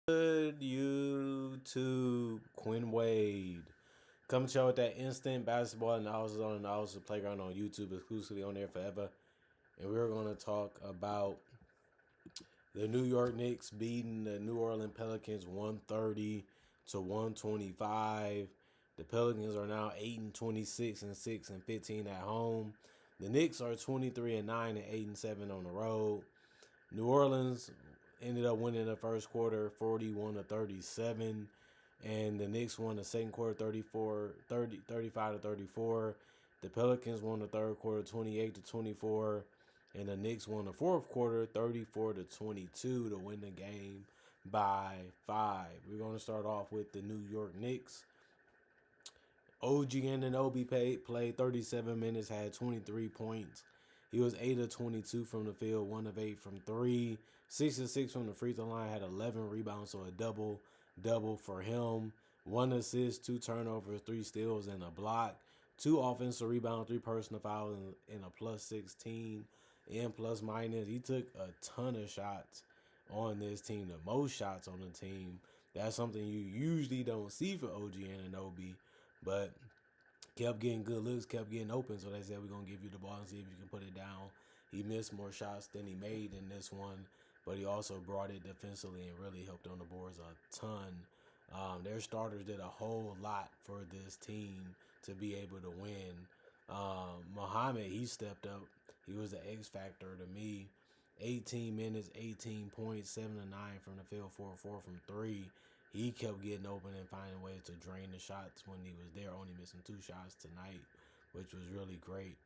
Good YouTube, Quinn Wade. Coming to y'all with that instant basketball analysis on Analysis Playground on YouTube, exclusively on there forever. And we're going to talk about the New York Knicks beating the New Orleans Pelicans 130 to 125. The Pelicans are now 8-26 and 6-15 at home. The Knicks are 23-9 and 8-7 on the road. New Orleans ended up winning the first quarter 41-37, and the Knicks won the second quarter 35-34. The Pelicans won the third quarter 28-24, and the Knicks won the fourth quarter 34-22 to win the game by 5. We're going to start off with the New York Knicks. OG Anunoby played 37 minutes, had 23 points. He was 8 of 22 from the field, 1 of 8 from 3, 6 of 6 from the free throw line, had 11 rebounds, so a double for him. 1 assist, 2 turnovers, 3 steals, and a block. 2 offensive rebounds, 3 personal fouls, and a plus 16 and plus minus. He took a ton of shots on this team, the most shots on the team. That's something you usually don't see for OG Anunoby, but kept getting good looks, kept getting open. So they said, we're going to give you the ball and see if you can put it down. He missed more shots than he made in this one, but he also brought it defensively and really helped on the boards a ton. Their starters did a whole lot for this team to be able to win. Muhammad, he stepped up. He was the X factor to me. 18 minutes, 18 points, 7 of 9 from the field, 4 of 4 from 3. He kept getting open and finding ways to drain the shots when he was there, only missing 2 shots tonight, which was really great.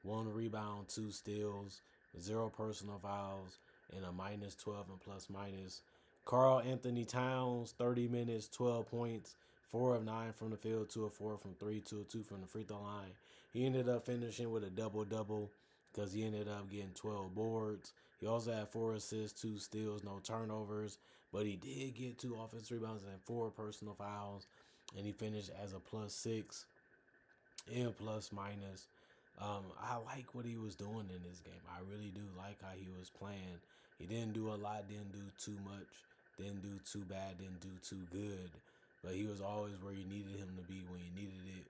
1 rebound, 2 steals, 0 personal fouls, and a minus 12 and plus minus. Karl Anthony Towns, 30 minutes, 12 points, 4 of 9 from the field, 2 of 4 from 3, 2 of 2 from the free throw line. He ended up finishing with a double-double because he ended up getting 12 boards. He also had 4 assists, 2 steals, no turnovers, but he did get 2 offensive rebounds and 4 personal fouls, and he finished as a plus 6 and plus minus. I like what he was doing in this game. I really do like how he was playing. He didn't do a lot, didn't do too much, didn't do too bad, didn't do too good, but he was always where you needed him to be when you needed it.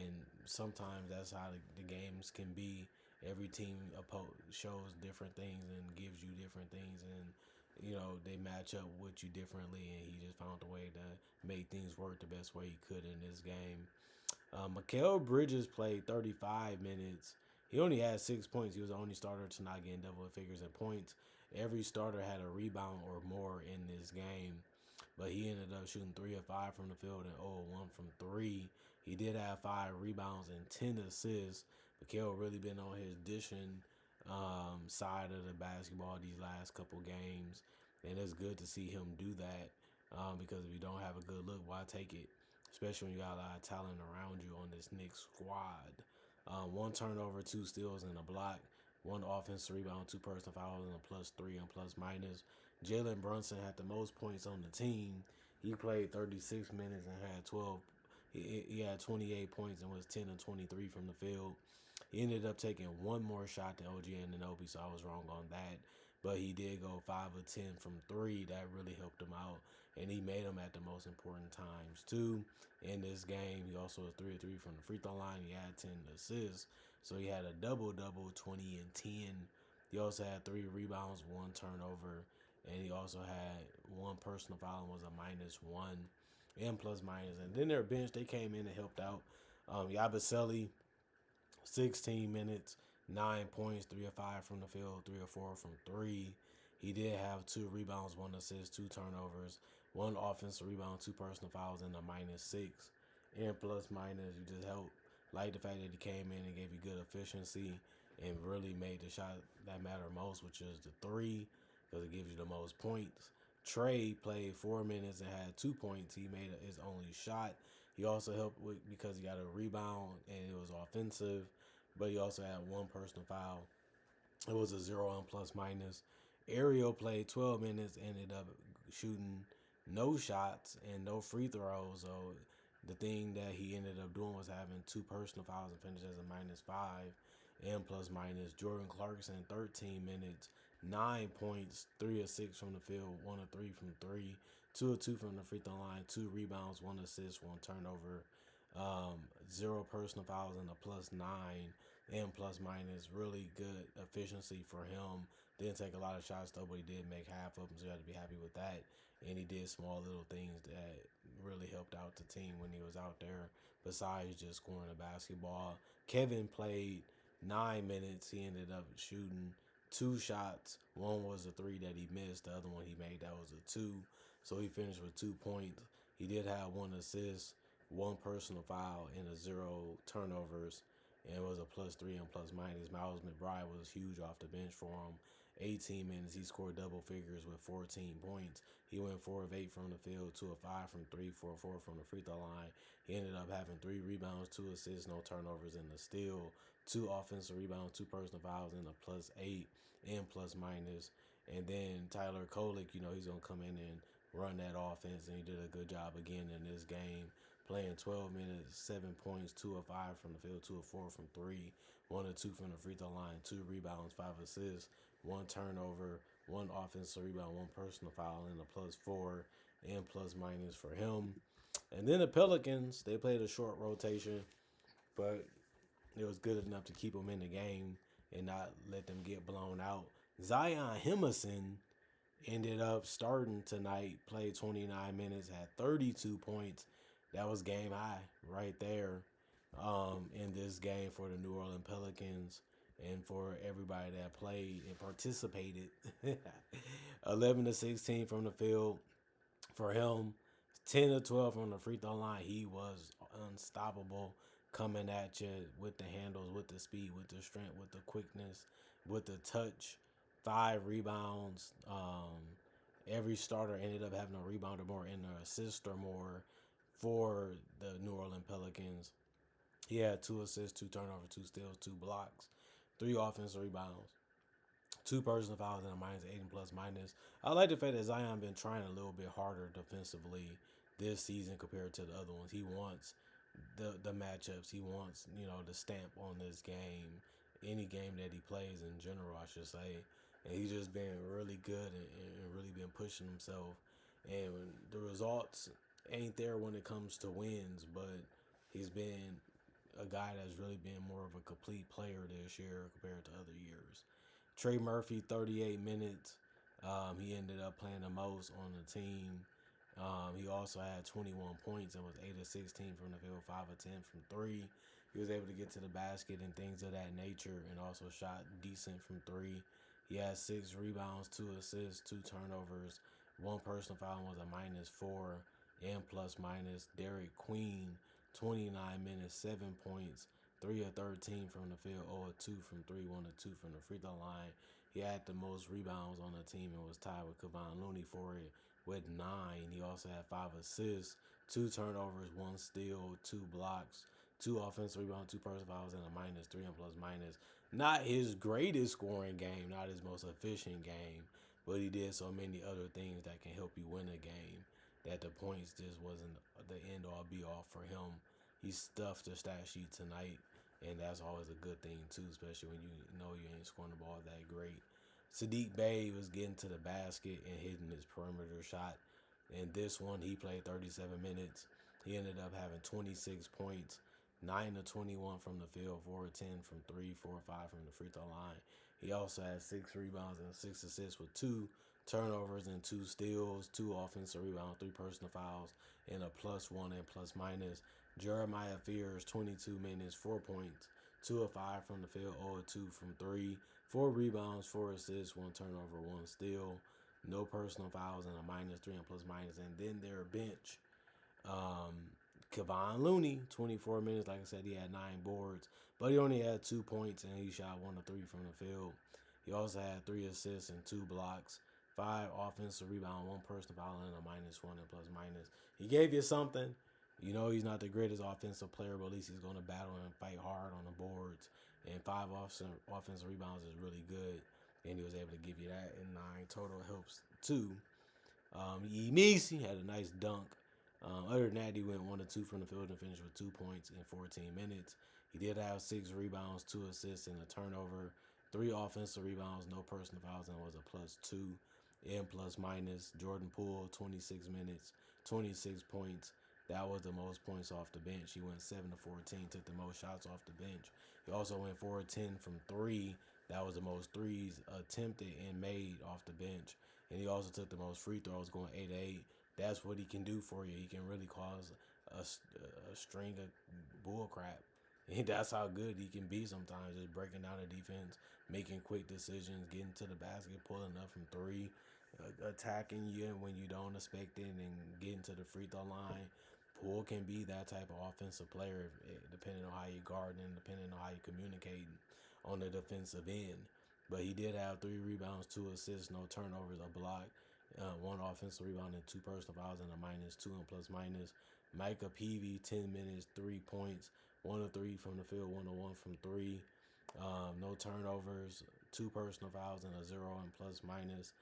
And sometimes that's how the games can be. Every team shows different things and gives you different things, and they match up with you differently, and he just found a way to make things work the best way he could in this game. Mikal Bridges played 35 minutes. He only had 6 points. He was the only starter to not get in double figures in points. Every starter had a rebound or more in this game, but he ended up shooting 3 of 5 from the field and 0 of 1 from 3. He did have 5 rebounds and 10 assists. Mikal really been on his dishing side of the basketball these last couple games, and it's good to see him do that because if you don't have a good look, why take it? Especially when you got a lot of talent around you on this Knicks squad. 1 turnover, 2 steals, and a block. 1 offensive rebound, 2 personal fouls, and a plus 3 and plus minus. Jalen Brunson had the most points on the team. He played 36 minutes and had 12. He had 28 points and was 10 and 23 from the field. He ended up taking 1 more shot than OG Anunoby, so I was wrong on that. But he did go 5 of 10 from 3. That really helped him out, and he made them at the most important times too. In this game, he also was 3 of 3 from the free throw line. He had 10 assists, so he had a double-double, 20 and 10. He also had 3 rebounds, 1 turnover, and he also had 1 personal foul and was a minus 1 and plus minus. And then their bench, they came in and helped out. Yabusele, 16 minutes, 9 points, 3 of 5 from the field, 3 of 4 from 3. He did have 2 rebounds, 1 assist, 2 turnovers, 1 offensive rebound, 2 personal fouls, and a minus 6. And plus minus, you just help. Like the fact that he came in and gave you good efficiency and really made the shot that matter most, which is the 3, because it gives you the most points. Trey played 4 minutes and had 2 points. He made his only shot. He also helped because he got a rebound and it was offensive, but he also had 1 personal foul. It was a 0 and plus minus. Ariel played 12 minutes, ended up shooting no shots and no free throws. So the thing that he ended up doing was having 2 personal fouls and finished as a minus 5 and plus minus. Jordan Clarkson, 13 minutes, 9 points, 3 of 6 from the field, 1 of 3 from three, 2 of 2 from the free throw line, 2 rebounds, 1 assist, 1 turnover, 0 personal fouls, and a +9 and plus minus. Really good efficiency for him. Didn't take a lot of shots though, but he did make half of them, so you have to be happy with that. And he did small little things that really helped out the team when he was out there. Besides just scoring a basketball, Kevin played 9 minutes. He ended up shooting 2 shots. One was a three that he missed. The other one he made, that was a two. So he finished with 2 points. He did have 1 assist, 1 personal foul, and 0 turnovers. And it was a +3 and plus minus. Miles McBride was huge off the bench for him. 18 minutes, he scored double figures with 14 points. He went 4 of 8 from the field, 2 of 5 from three, 4 of 4 from the free throw line. He ended up having 3 rebounds, 2 assists, no turnovers, and a steal, 2 offensive rebounds, 2 personal fouls, and a +8 and plus minus. And then Tyler Kolek, he's gonna come in and run that offense, and he did a good job again in this game, playing 12 minutes, 7 points, 2 of 5 from the field, 2 of 4 from three, 1 of 2 from the free throw line, 2 rebounds, 5 assists, 1 turnover, 1 offensive rebound, 1 personal foul, and a +4 and plus minus for him. And then the Pelicans, they played a short rotation, but it was good enough to keep them in the game and not let them get blown out. Zion Henderson ended up starting tonight, played 29 minutes, had 32 points. That was game high right there in this game for the New Orleans Pelicans and for everybody that played and participated. 11 to 16 from the field for him. 10 to 12 from the free throw line. He was unstoppable, coming at you with the handles, with the speed, with the strength, with the quickness, with the touch. 5 rebounds. Every starter ended up having a rebound or more and an assist or more for the New Orleans Pelicans. He had 2 assists, 2 turnovers, 2 steals, 2 blocks, 3 offensive rebounds, 2 personal fouls, and a -8 and plus minus. I like the fact that Zion been trying a little bit harder defensively this season compared to the other ones. He wants the matchups. He wants the stamp on this game, any game that he plays in general, I should say. And he's just been really good and really been pushing himself. And the results ain't there when it comes to wins, but he's been a guy that's really been more of a complete player this year compared to other years. Trey Murphy, 38 minutes. He ended up playing the most on the team. He also had 21 points and was 8 of 16 from the field, 5 of 10 from three. He was able to get to the basket and things of that nature, and also shot decent from three. He had 6 rebounds, 2 assists, 2 turnovers, 1 personal foul, was a -4 and plus minus. Derek Queen, 29 minutes, 7 points, 3 of 13 from the field, 0 of 2 from three, 1 of 2 from the free throw line. He had the most rebounds on the team and was tied with Kevon Looney for it with 9. He also had 5 assists, 2 turnovers, 1 steal, 2 blocks, 2 offensive rebounds, 2 personal fouls, and a -3 and plus minus. Not his greatest scoring game, not his most efficient game, but he did so many other things that can help you win a game that the points just wasn't the end all be all for him. He stuffed the stat sheet tonight, and that's always a good thing too, especially when you know you ain't scoring the ball that great. Sadiq Bey was getting to the basket and hitting his perimeter shot. And this one, he played 37 minutes. He ended up having 26 points, 9 of 21 from the field, 4 of 10 from three, 4 of 5 from the free throw line. He also had 6 rebounds and 6 assists with 2 turnovers and 2 steals, 2 offensive rebounds, 3 personal fouls, and a +1 and plus minus. Jeremiah Fears, 22 minutes, 4 points, 2 of 5 from the field, 0 of 2 from three, 4 rebounds, 4 assists, 1 turnover, 1 steal, no personal fouls, and a -3 and plus minus. And then their bench, Kevon Looney, 24 minutes. Like I said, he had 9 boards, but he only had 2 points and he shot 1 of 3 from the field. He also had 3 assists and 2 blocks, 5 offensive rebounds, 1 personal foul, and a -1 and plus minus. He gave you something. He's not the greatest offensive player, but at least he's going to battle and fight hard on the boards. And 5 offensive rebounds is really good. And he was able to give you that. And 9 total helps too. Emisi had a nice dunk. Other than that, he went 1 of 2 from the field and finished with 2 points in 14 minutes. He did have 6 rebounds, 2 assists, and a turnover, 3 offensive rebounds, no personal fouls, and was a +2 in plus minus. Jordan Poole, 26 minutes, 26 points. That was the most points off the bench. He went 7 to 14, took the most shots off the bench. He also went 4 of 10 from 3. That was the most threes attempted and made off the bench. And he also took the most free throws, going 8 to 8. That's what he can do for you. He can really cause a string of bull crap. And that's how good he can be sometimes, just breaking down the defense, making quick decisions, getting to the basket, pulling up from 3, attacking you when you don't expect it, and getting to the free throw line. Poole can be that type of offensive player, depending on how you guard and depending on how you communicate on the defensive end. But he did have 3 rebounds, 2 assists, no turnovers, a block, 1 offensive rebound, and 2 personal fouls, and a -2 and plus minus. Micah Peavy, 10 minutes, 3 points, 1 of 3 from the field, 1 of 1 from 3. No turnovers, 2 personal fouls, and a 0 and plus minus.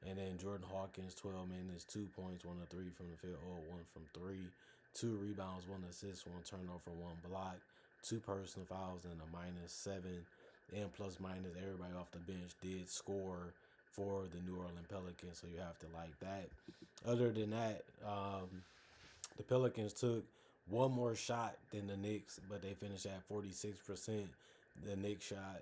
And then Jordan Hawkins, 12 minutes, 2 points, 1 of 3 from the field, 0 of 1 from 3. 2 rebounds, 1 assist, 1 turnover, 1 block, 2 personal fouls, and a -7. And plus minus, everybody off the bench did score for the New Orleans Pelicans, so you have to like that. Other than that, the Pelicans took one more shot than the Knicks, but they finished at 46%. The Knicks shot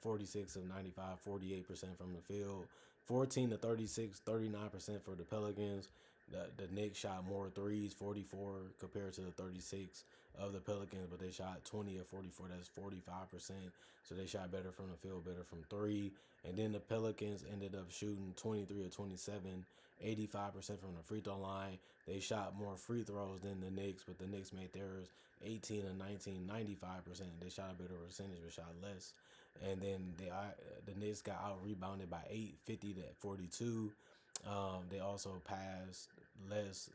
46 of 95, 48% from the field. 14 to 36, 39% for the Pelicans. The Knicks shot more threes, 44 compared to the 36 of the Pelicans, but they shot 20 of 44. That's 45%. So they shot better from the field, better from 3. And then the Pelicans ended up shooting 23 of 27, 85% from the free throw line. They shot more free throws than the Knicks, but the Knicks made theirs 18 of 19, 95%. They shot a better percentage, but shot less. And then the Knicks got out rebounded by 8, 50 to 42. They also passed less.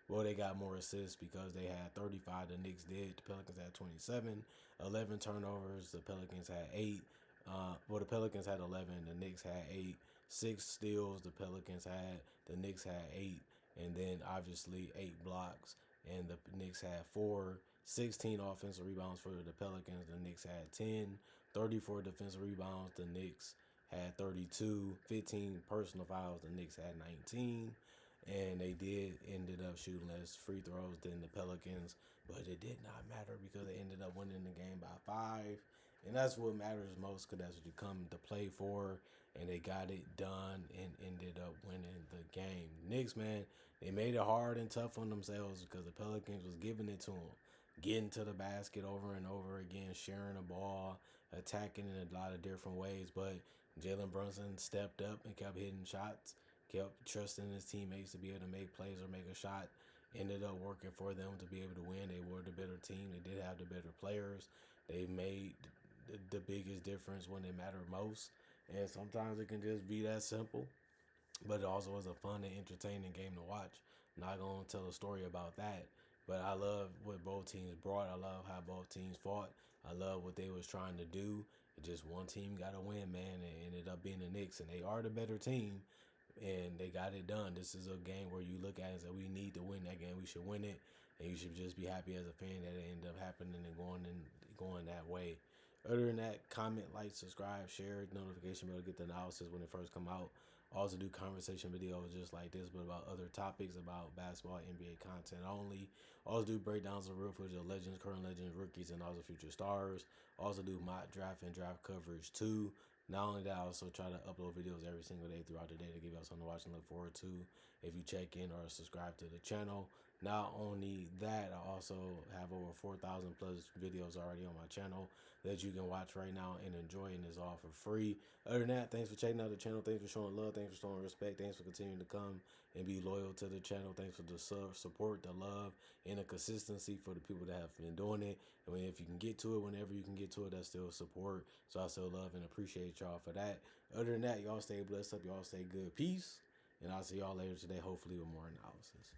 Well, they got more assists because they had 35. The Knicks did. The Pelicans had 27. 11 turnovers. The Pelicans had 8. The Pelicans had 11. The Knicks had 8. 6 steals. The Pelicans had. The Knicks had 8. And then obviously 8 blocks. And the Knicks had 4. 16 offensive rebounds for the Pelicans. The Knicks had 10. 34 defensive rebounds. The Knicks had 32. 15 personal fouls. The Knicks had 19. And they ended up shooting less free throws than the Pelicans, but it did not matter because they ended up winning the game by 5. And that's what matters most, because that's what you come to play for. And they got it done and ended up winning the game. Knicks, man, they made it hard and tough on themselves because the Pelicans was giving it to them. Getting to the basket over and over again, sharing the ball, attacking in a lot of different ways. But Jalen Brunson stepped up and kept hitting shots, kept trusting his teammates to be able to make plays or make a shot. Ended up working for them to be able to win. They were the better team. They did have the better players. They made the biggest difference when it mattered most. And sometimes it can just be that simple. But it also was a fun and entertaining game to watch. I'm not going to tell a story about that. But I love what both teams brought. I love how both teams fought. I love what they was trying to do. Just one team got to win, man. And it ended up being the Knicks. And they are the better team. And they got it done. This is a game where you look at it and say, we need to win that game. We should win it. And you should just be happy as a fan that it ended up happening and going that way. Other than that, comment, like, subscribe, share, notification bell to get the analysis when it first come out. Also do conversation videos just like this, but about other topics about basketball, NBA content only. Also do breakdowns of real footage of legends, current legends, rookies, and also future stars. Also do mock draft and draft coverage too. Not only that, I also try to upload videos every single day throughout the day to give y'all something to watch and look forward to if you check in or subscribe to the channel. Not only that, I also have over 4,000 plus videos already on my channel that you can watch right now and enjoy, and it's all for free. Other than that, thanks for checking out the channel. Thanks for showing love. Thanks for showing respect. Thanks for continuing to come and be loyal to the channel. Thanks for the support, the love, and the consistency for the people that have been doing it. I mean, if you can get to it, whenever you can get to it, that's still support. So I still love and appreciate y'all for that. Other than that, y'all stay blessed up. Y'all stay good. Peace. And I'll see y'all later today, hopefully with more analysis.